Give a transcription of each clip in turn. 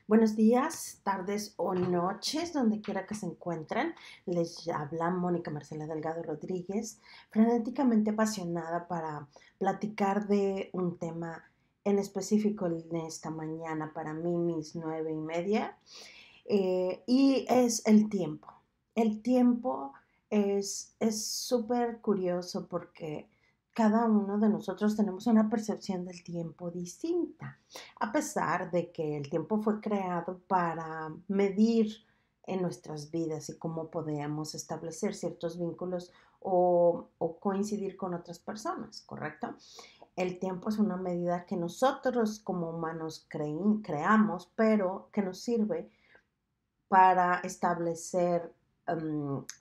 Buenos días, tardes o noches, donde quiera que se encuentren. Les habla Mónica Marcela Delgado Rodríguez, frenéticamente apasionada para platicar de un tema en específico en esta mañana, para mí mis 9:30, y es el tiempo. El tiempo es súper curioso porque cada uno de nosotros tenemos una percepción del tiempo distinta, a pesar de que el tiempo fue creado para medir en nuestras vidas y cómo podemos establecer ciertos vínculos o coincidir con otras personas, ¿correcto? El tiempo es una medida que nosotros como humanos creamos, pero que nos sirve para establecer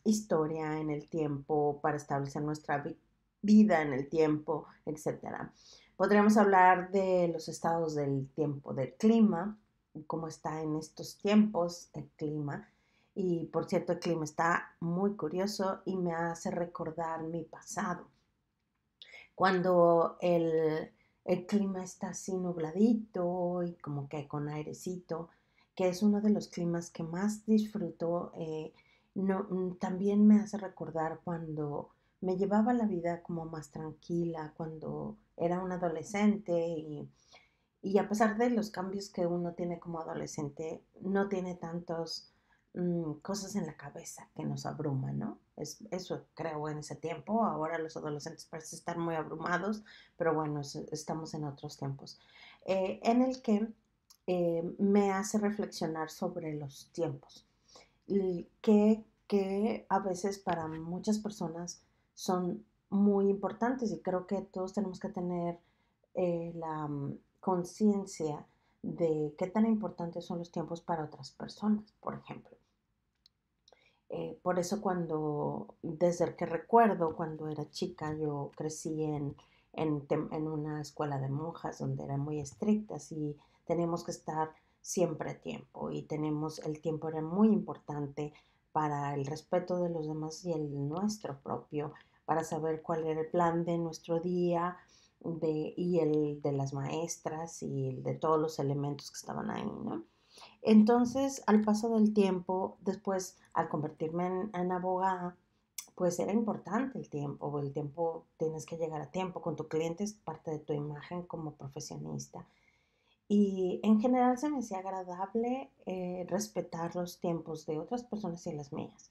historia en el tiempo, para establecer nuestra vida en el tiempo, etcétera. Podríamos hablar de los estados del tiempo, del clima, cómo está en estos tiempos el clima. Y por cierto, el clima está muy curioso y me hace recordar mi pasado. Cuando el clima está así nubladito y como que con airecito, que es uno de los climas que más disfruto, no, también me hace recordar cuando me llevaba la vida como más tranquila, cuando era un adolescente y a pesar de los cambios que uno tiene como adolescente, no tiene tantas cosas en la cabeza que nos abruman, ¿no? Eso creo en ese tiempo. Ahora los adolescentes parecen estar muy abrumados, pero bueno, estamos en otros tiempos. En el que me hace reflexionar sobre los tiempos, que a veces para muchas personas son muy importantes y creo que todos tenemos que tener la conciencia de qué tan importantes son los tiempos para otras personas, por ejemplo. Por eso desde que recuerdo, cuando era chica, yo crecí en una escuela de monjas donde eran muy estrictas y teníamos que estar siempre a tiempo y el tiempo era muy importante para el respeto de los demás y el nuestro propio, para saber cuál era el plan de nuestro día y el de las maestras y el de todos los elementos que estaban ahí, ¿no? Entonces, al paso del tiempo, después, al convertirme en abogada, pues era importante el tiempo tienes que llegar a tiempo con tu cliente, es parte de tu imagen como profesionista. Y en general se me hacía agradable respetar los tiempos de otras personas y las mías,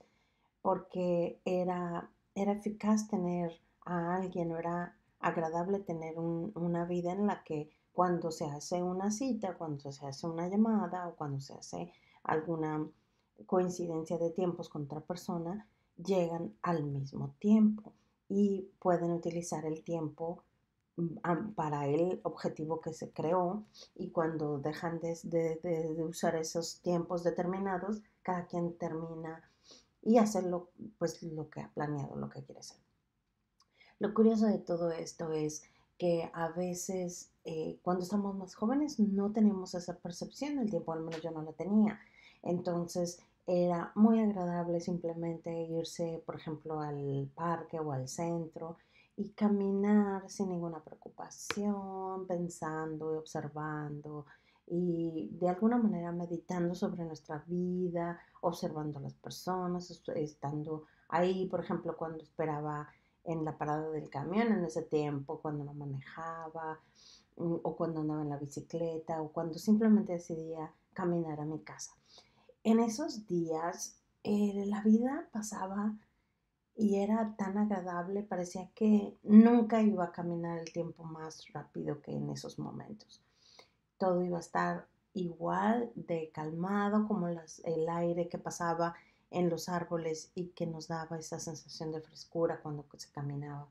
porque era eficaz tener a alguien, o era agradable tener una vida en la que cuando se hace una cita, cuando se hace una llamada o cuando se hace alguna coincidencia de tiempos con otra persona, llegan al mismo tiempo y pueden utilizar el tiempo para el objetivo que se creó, y cuando dejan de usar esos tiempos determinados, cada quien termina y hacerlo pues lo que ha planeado, lo que quiere hacer. Lo curioso de todo esto es que a veces cuando estamos más jóvenes no tenemos esa percepción del tiempo, al menos yo no la tenía. Entonces era muy agradable simplemente irse, por ejemplo, al parque o al centro y caminar sin ninguna preocupación, pensando y observando y de alguna manera meditando sobre nuestra vida, observando a las personas, estando ahí, por ejemplo, cuando esperaba en la parada del camión en ese tiempo, cuando no manejaba, o cuando andaba en la bicicleta, o cuando simplemente decidía caminar a mi casa. En esos días la vida pasaba y era tan agradable, parecía que nunca iba a caminar el tiempo más rápido que en esos momentos. Todo iba a estar igual de calmado como el aire que pasaba en los árboles y que nos daba esa sensación de frescura cuando se caminaba,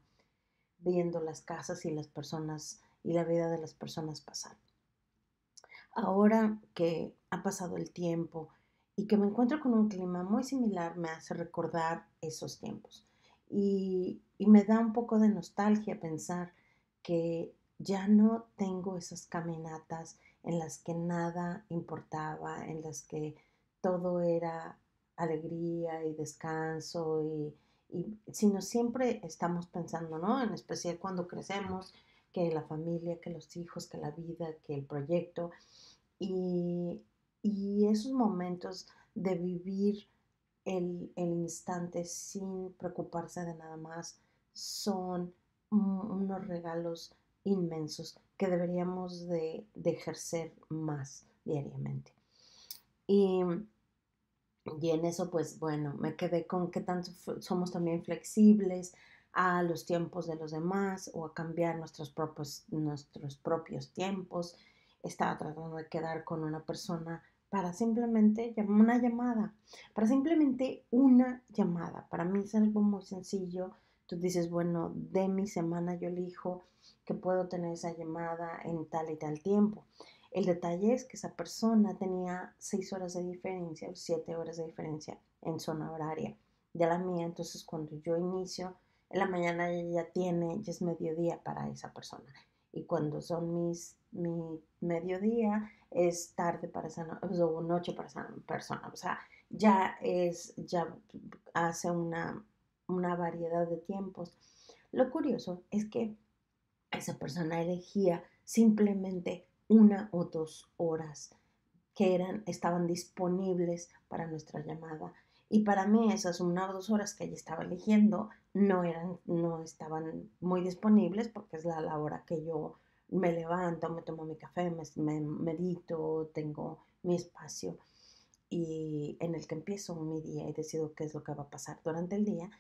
viendo las casas y las personas y la vida de las personas pasar. Ahora que ha pasado el tiempo y que me encuentro con un clima muy similar, me hace recordar esos tiempos. Y me da un poco de nostalgia pensar que ya no tengo esas caminatas en las que nada importaba, en las que todo era alegría y descanso, sino siempre estamos pensando, ¿no? En especial cuando crecemos, que la familia, que los hijos, que la vida, que el proyecto. Y, Y esos momentos de vivir el instante sin preocuparse de nada más son unos regalos inmensos que deberíamos de ejercer más diariamente. Y, y en eso, pues bueno, me quedé con qué tanto somos también flexibles a los tiempos de los demás o a cambiar nuestros propios tiempos. Estaba tratando de quedar con una persona para simplemente una llamada, para simplemente una llamada. Para mí es algo muy sencillo. Tú dices, bueno, de mi semana yo elijo que puedo tener esa llamada en tal y tal tiempo. El detalle es que esa persona tenía 6 horas de diferencia o 7 horas de diferencia en zona horaria de la mía. Entonces, cuando yo inicio en la mañana, ella ya es mediodía para esa persona. Y cuando son mi mediodía, es tarde para esa o noche para esa persona. O sea, ya hace una variedad de tiempos. Lo curioso es que esa persona elegía simplemente 1 o 2 horas que estaban disponibles para nuestra llamada. Y para mí esas 1 o 2 horas que ella estaba eligiendo no estaban muy disponibles porque es la hora que yo me levanto, me tomo mi café, me medito, tengo mi espacio y en el que empiezo mi día y decido qué es lo que va a pasar durante el día.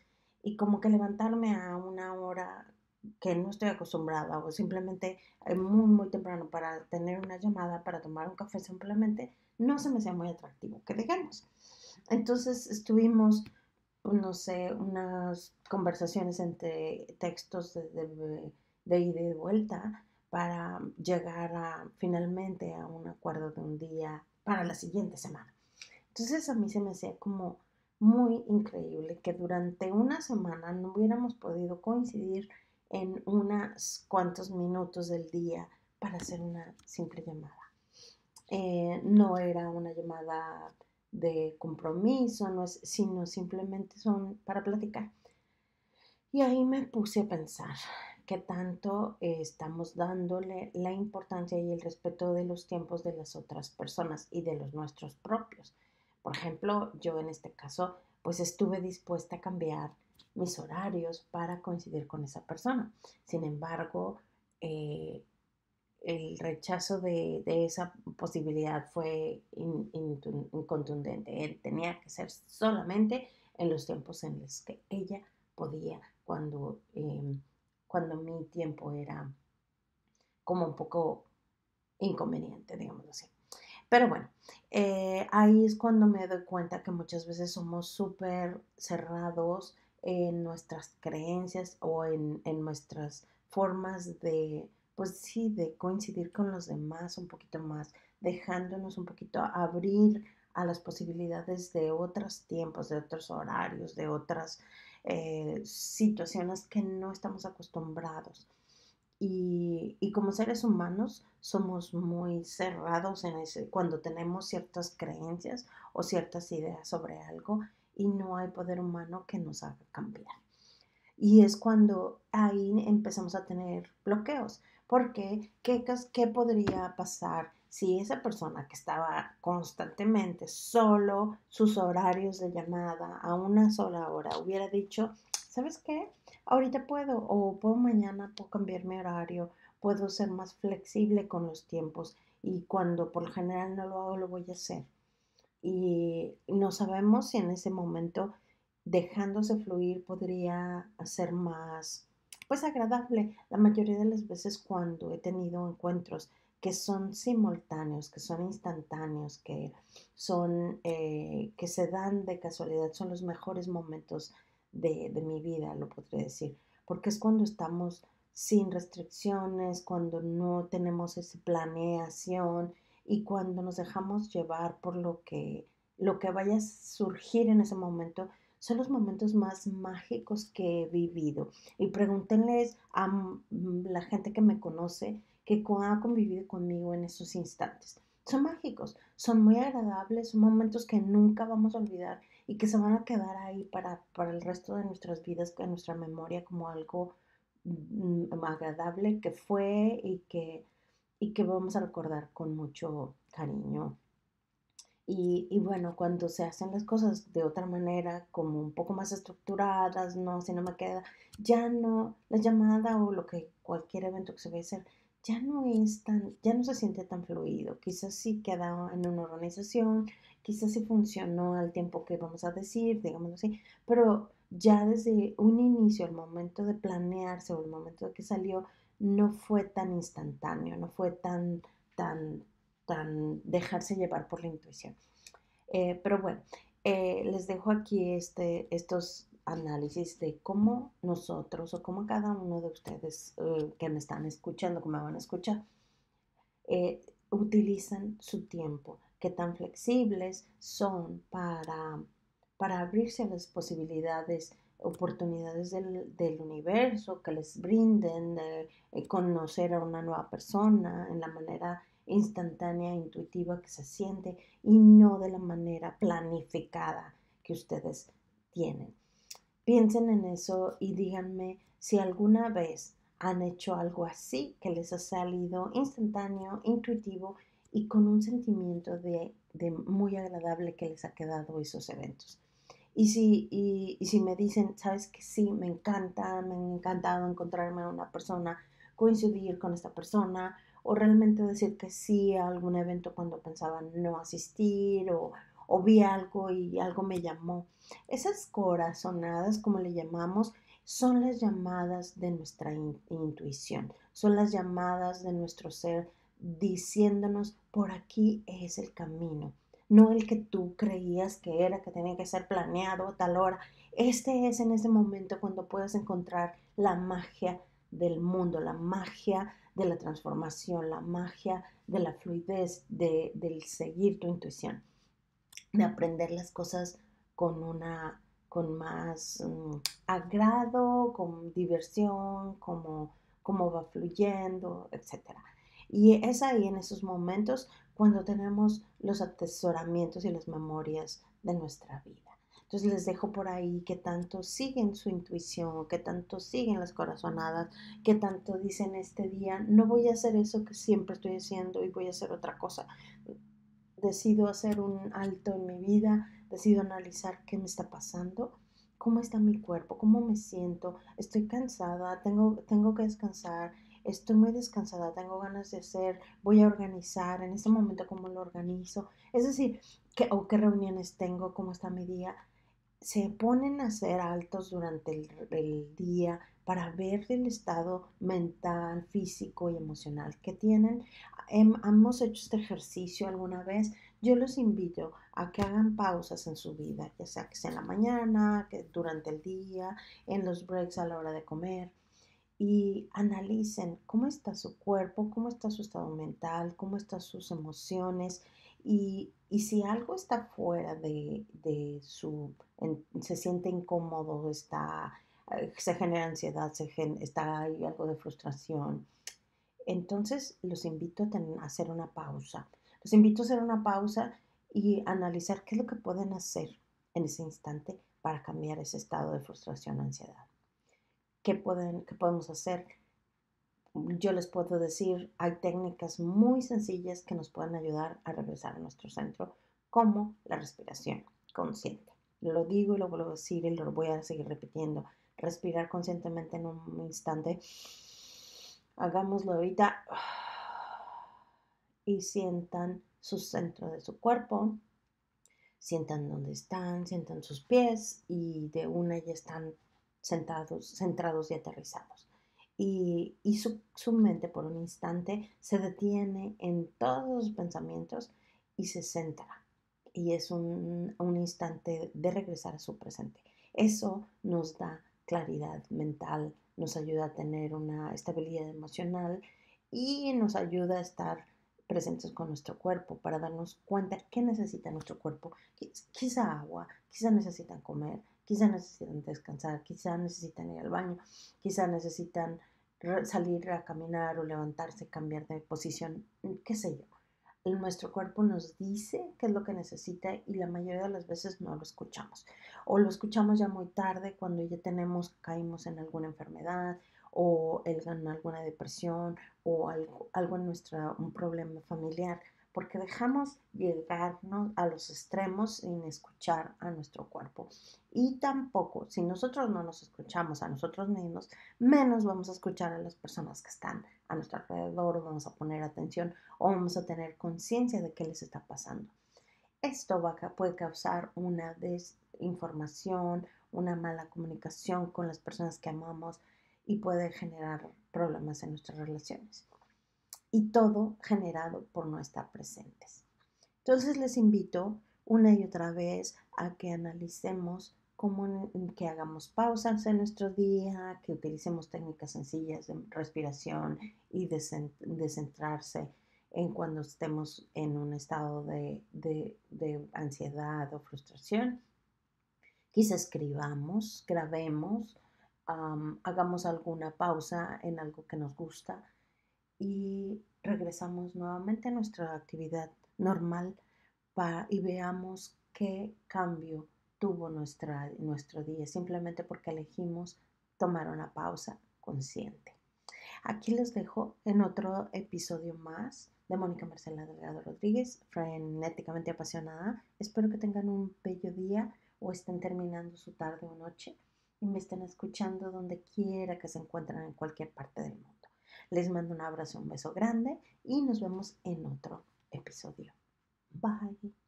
Y como que levantarme a una hora que no estoy acostumbrada o simplemente muy, muy temprano para tener una llamada, para tomar un café simplemente, no se me hacía muy atractivo, que digamos. Entonces estuvimos, pues, no sé, unas conversaciones entre textos de ida y de vuelta para llegar finalmente a un acuerdo de un día para la siguiente semana. Entonces a mí se me hacía como muy increíble que durante una semana no hubiéramos podido coincidir en unos cuantos minutos del día para hacer una simple llamada. No era una llamada de compromiso, no es, sino simplemente son para platicar. Y ahí me puse a pensar qué tanto estamos dándole la importancia y el respeto de los tiempos de las otras personas y de los nuestros propios. Por ejemplo, yo en este caso, pues estuve dispuesta a cambiar mis horarios para coincidir con esa persona. Sin embargo, eh, el rechazo de esa posibilidad fue incontundente. Él tenía que ser solamente en los tiempos en los que ella podía, cuando mi tiempo era como un poco inconveniente, digamos así. Pero bueno, ahí es cuando me doy cuenta que muchas veces somos súper cerrados en nuestras creencias o en nuestras formas de, pues sí, de coincidir con los demás un poquito más, dejándonos un poquito abrir a las posibilidades de otros tiempos, de otros horarios, de otras situaciones que no estamos acostumbrados. Y como seres humanos somos muy cerrados cuando tenemos ciertas creencias o ciertas ideas sobre algo y no hay poder humano que nos haga cambiar. Y es cuando ahí empezamos a tener bloqueos. Porque, ¿qué podría pasar si esa persona que estaba constantemente solo sus horarios de llamada a una sola hora hubiera dicho, ¿sabes qué? Ahorita puedo o puedo mañana, puedo cambiar mi horario, puedo ser más flexible con los tiempos y cuando por lo general no lo hago, lo voy a hacer y no sabemos si en ese momento dejándose fluir podría ser más, pues agradable. La mayoría de las veces cuando he tenido encuentros que son simultáneos, que son instantáneos, que se dan de casualidad, son los mejores momentos de mi vida, lo podría decir, porque es cuando estamos sin restricciones, cuando no tenemos esa planeación y cuando nos dejamos llevar por lo que vaya a surgir en ese momento, son los momentos más mágicos que he vivido. Y pregúntenles a la gente que me conoce, que ha convivido conmigo en esos instantes. Son mágicos, son muy agradables, son momentos que nunca vamos a olvidar y que se van a quedar ahí para el resto de nuestras vidas, en nuestra memoria, como algo agradable que fue y que vamos a recordar con mucho cariño Y bueno, cuando se hacen las cosas de otra manera, como un poco más estructuradas, no, si no me queda, ya no, la llamada o lo que cualquier evento que se vaya a hacer, ya no se siente tan fluido. Quizás sí queda en una organización, quizás sí funcionó al tiempo que vamos a decir, digamos así, pero ya desde un inicio, el momento de planearse o el momento de que salió, no fue tan instantáneo, no fue tan, tan dejarse llevar por la intuición. Pero bueno, les dejo aquí estos análisis de cómo nosotros o cómo cada uno de ustedes que me están escuchando, que me van a escuchar, eh, utilizan su tiempo, qué tan flexibles son para abrirse a las posibilidades, oportunidades del universo que les brinden, conocer a una nueva persona en la manera instantánea, intuitiva que se siente y no de la manera planificada que ustedes tienen. Piensen en eso y díganme si alguna vez han hecho algo así que les ha salido instantáneo, intuitivo y con un sentimiento de muy agradable que les ha quedado esos eventos. Y si me dicen, sabes que sí, me encanta, me ha encantado encontrarme a una persona, coincidir con esta persona, o realmente decir que sí a algún evento cuando pensaba no asistir, o vi algo y algo me llamó. Esas corazonadas, como le llamamos, son las llamadas de nuestra intuición, son las llamadas de nuestro ser diciéndonos, por aquí es el camino, no el que tú creías que era, que tenía que ser planeado a tal hora. Este es en ese momento cuando puedes encontrar la magia del mundo, la magia de la transformación, la magia de la fluidez, del seguir tu intuición, de aprender las cosas con con más agrado, con diversión, como va fluyendo, etcétera. Y es ahí en esos momentos cuando tenemos los atesoramientos y las memorias de nuestra vida. Entonces les dejo por ahí que tanto siguen su intuición, que tanto siguen las corazonadas, que tanto dicen este día, no voy a hacer eso que siempre estoy haciendo y voy a hacer otra cosa. Decido hacer un alto en mi vida, decido analizar qué me está pasando, cómo está mi cuerpo, cómo me siento, estoy cansada, tengo que descansar, estoy muy descansada, tengo ganas de hacer, voy a organizar, en este momento cómo lo organizo, es decir, qué reuniones tengo, cómo está mi día, se ponen a hacer altos durante el día para ver el estado mental, físico y emocional que tienen. Hemos hecho este ejercicio alguna vez. Yo los invito a que hagan pausas en su vida, ya sea que sea en la mañana, que durante el día, en los breaks a la hora de comer, y analicen cómo está su cuerpo, cómo está su estado mental, cómo están sus emociones y si algo está fuera de se siente incómodo, se genera ansiedad, está ahí algo de frustración, entonces los invito a hacer una pausa. Los invito a hacer una pausa y analizar qué es lo que pueden hacer en ese instante para cambiar ese estado de frustración o ansiedad. Qué podemos hacer? Yo les puedo decir, hay técnicas muy sencillas que nos pueden ayudar a regresar a nuestro centro, como la respiración consciente. Lo digo y lo vuelvo a decir y lo voy a seguir repitiendo. Respirar conscientemente en un instante. Hagámoslo ahorita y sientan su centro de su cuerpo, sientan dónde están, sientan sus pies y de una ya están sentados, centrados y aterrizados. Y su mente por un instante se detiene en todos los pensamientos y se centra. Y es un instante de regresar a su presente. Eso nos da claridad mental, nos ayuda a tener una estabilidad emocional y nos ayuda a estar presentes con nuestro cuerpo para darnos cuenta qué necesita nuestro cuerpo. Quizá agua, quizá necesitan comer, quizá necesitan descansar, quizá necesitan ir al baño, quizá necesitan salir a caminar o levantarse, cambiar de posición, qué sé yo. Nuestro cuerpo nos dice qué es lo que necesita y la mayoría de las veces no lo escuchamos. O lo escuchamos ya muy tarde cuando ya caímos en alguna enfermedad o en alguna depresión o algo en un problema familiar. porque dejamos llegarnos a los extremos sin escuchar a nuestro cuerpo. Y tampoco, si nosotros no nos escuchamos a nosotros mismos, menos vamos a escuchar a las personas que están a nuestro alrededor, o vamos a poner atención o vamos a tener conciencia de qué les está pasando. Esto puede causar una desinformación, una mala comunicación con las personas que amamos y puede generar problemas en nuestras relaciones. Y todo generado por no estar presentes. Entonces les invito una y otra vez a que analicemos que hagamos pausas en nuestro día, que utilicemos técnicas sencillas de respiración y de centrarse en cuando estemos en un estado de ansiedad o frustración. Quizá escribamos, grabemos, hagamos alguna pausa en algo que nos gusta y regresamos nuevamente a nuestra actividad normal y veamos qué cambio tuvo nuestro día, simplemente porque elegimos tomar una pausa consciente. Aquí les dejo en otro episodio más de Mónica Marcela Delgado Rodríguez, frenéticamente apasionada. Espero que tengan un bello día o estén terminando su tarde o noche y me estén escuchando donde quiera que se encuentren en cualquier parte del mundo. Les mando un abrazo, un beso grande y nos vemos en otro episodio. Bye.